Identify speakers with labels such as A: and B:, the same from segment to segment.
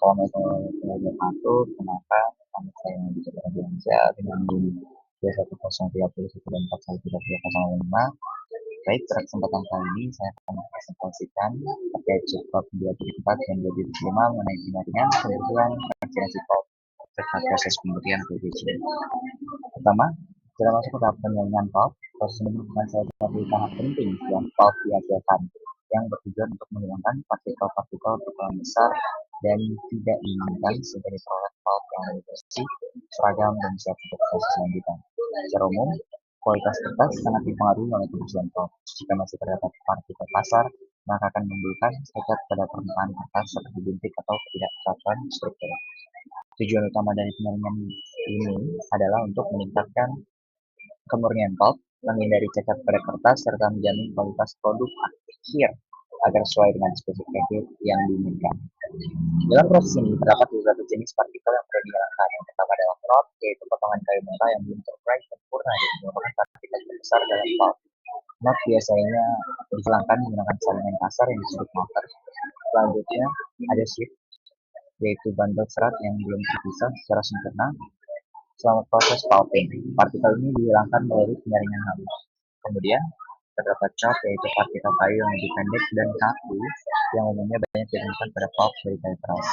A: Assalamualaikum warahmatullahi wabarakatuh. Kenapa nama saya Bicara Belanja dengan NIM 21030 dan 413005. Baik, pada kesempatan kali ini saya akan mempresentasikan terkait Cekpop 2004 dan 2005 mengenai penyaringan, kemudian vaksinasi POP serta proses pemberian PBJ. Pertama, kita masuk ke tahap penyaringan POP. Proses ini merupakan salah satu tahap penting setelah POP dihasilkan, yang bertujuan untuk menghilangkan partikel-partikel berukuran besar dan tidak diinginkan sebagai produk pulp yang lebih bersih, seragam, dan siap untuk proses selanjutnya. Secara umum, kualitas kertas sangat dipengaruhi oleh kebersihan pulp. Jika masih terdapat partikel kasar, maka akan menimbulkan cacat pada permukaan kertas seperti bintik atau ketidakcocokkan struktur. Tujuan utama dari penyaringan ini adalah untuk meningkatkan kemurnian pulp, menghindari cacat pada kertas, serta menjamin kualitas produk akhir agar sesuai dengan spesifikasi yang diinginkan. Dalam proses ini terdapat beberapa jenis partikel yang perlu dihilangkan. Yang pertama adalah knot, yaitu potongan kayu mentah yang belum terurai sempurna dan merupakan partikel terbesar dalam pulp. Knot biasanya dihilangkan menggunakan salinan kasar yang disebut mortar. Selanjutnya ada sheet, yaitu bandel serat yang belum terpisah secara sempurna selama proses pulping. Partikel ini dihilangkan melalui penyaringan halus. Kemudian terdapat chop, yaitu partikel kayu yang lebih pendek dan kaku yang umumnya banyak ditemukan pada pulp dari kayu keras.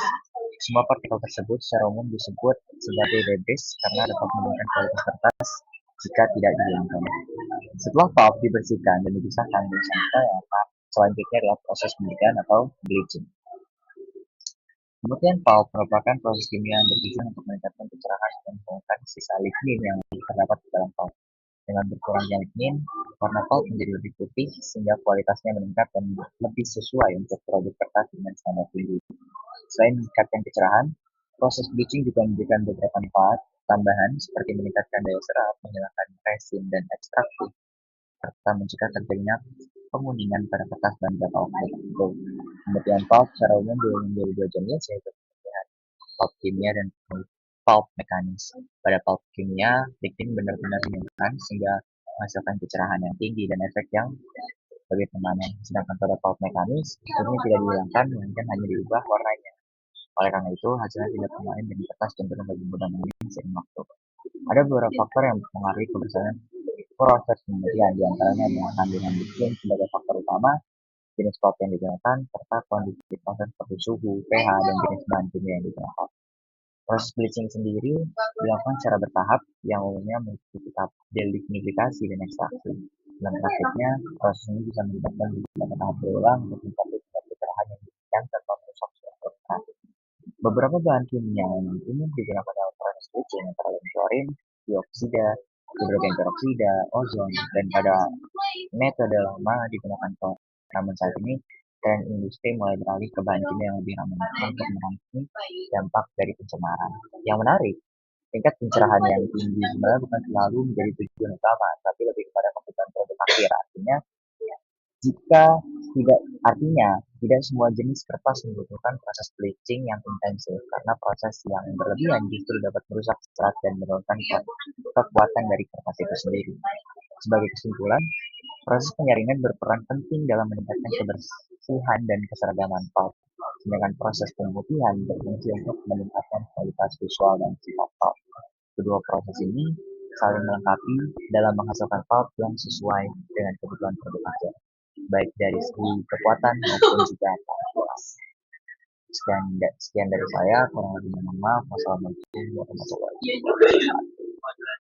A: Semua partikel tersebut secara umum disebut sebagai debris karena dapat menurunkan kualitas kertas jika tidak dihilangkan. Setelah pulp dibersihkan dan dipisahkan dari sampah, selanjutnya adalah proses pembersihan atau bleaching. Kemudian pulp merupakan proses kimia yang bertujuan untuk meningkatkan pencerahan dan menghilangkan sisa lignin yang terdapat di dalam pulp. Dengan berkurangnya lignin, warna pulp menjadi lebih putih sehingga kualitasnya meningkat dan lebih sesuai untuk produk kertas dengan standar tinggi. Selain meningkatkan kecerahan, proses bleaching juga memberikan beberapa manfaat tambahan seperti meningkatkan daya serap, menghilangkan resin dan ekstraktif, serta mencegah terjadinya penguningan pada kertas dan zat alkohol tertentu. Pembersihan pulp secara umum menjadi dua jenis, yaitu pembersihan pulp kimia dan pulp mekanis. Pada pulp kimia, lignin benar-benar dihilangkan sehingga menghasilkan kecerahan yang tinggi dan efek yang lebih permanen. Sedangkan pada pulp mekanis, ini tidak dihilangkan, melainkan hanya diubah warnanya. Oleh karena itu, hasilnya tidak permanen dan kertas cenderung lebih mudah menguning seiring waktu. Ada beberapa faktor yang mempengaruhi kebersihan proses pembersihan, diantaranya adalah kandungan lignin sebagai faktor utama, jenis pulp yang digunakan, serta kondisi proses seperti suhu, pH, dan jenis bahan kimia yang digunakan. Proses bleaching sendiri dilakukan secara bertahap yang umumnya mengikuti tahap delignifikasi dan ekstraksi. Dalam praktiknya, proses ini bisa melibatkan beberapa tahap berulang untuk mencapai tingkat kecerahan yang diinginkan tanpa merusak struktur kertas. Beberapa bahan kimia yang umum digunakan dalam proses bleaching antara lain klorin, dioksida, hidrogen peroksida, ozon, dan pada metode lama digunakan klor. Namun saat ini, tren industri mulai beralih ke bahan kimia yang lebih ramah untuk menangani dampak dari pencemaran. Yang menarik, tingkat pencerahan yang tinggi sebenarnya bukan selalu menjadi tujuan utama, tapi lebih kepada kebutuhan produk akhir. Tidak semua jenis kertas membutuhkan proses bleaching yang intensif, karena proses yang berlebihan justru dapat merusak serat dan menurunkan kekuatan dari kertas itu sendiri. Sebagai kesimpulan, proses penyaringan berperan penting dalam meningkatkan kebersihan dan keseragaman pulp, sedangkan proses pemutihan berfungsi untuk meningkatkan kualitas visual dan sifat pulp. Kedua proses ini saling melengkapi dalam menghasilkan pulp yang sesuai dengan kebutuhan produk akhir, baik dari segi kekuatan maupun juga kualitas. Sekian dari saya, kurang lebih mohon maaf. Wassalamualaikum warahmatullahi wabarakatuh.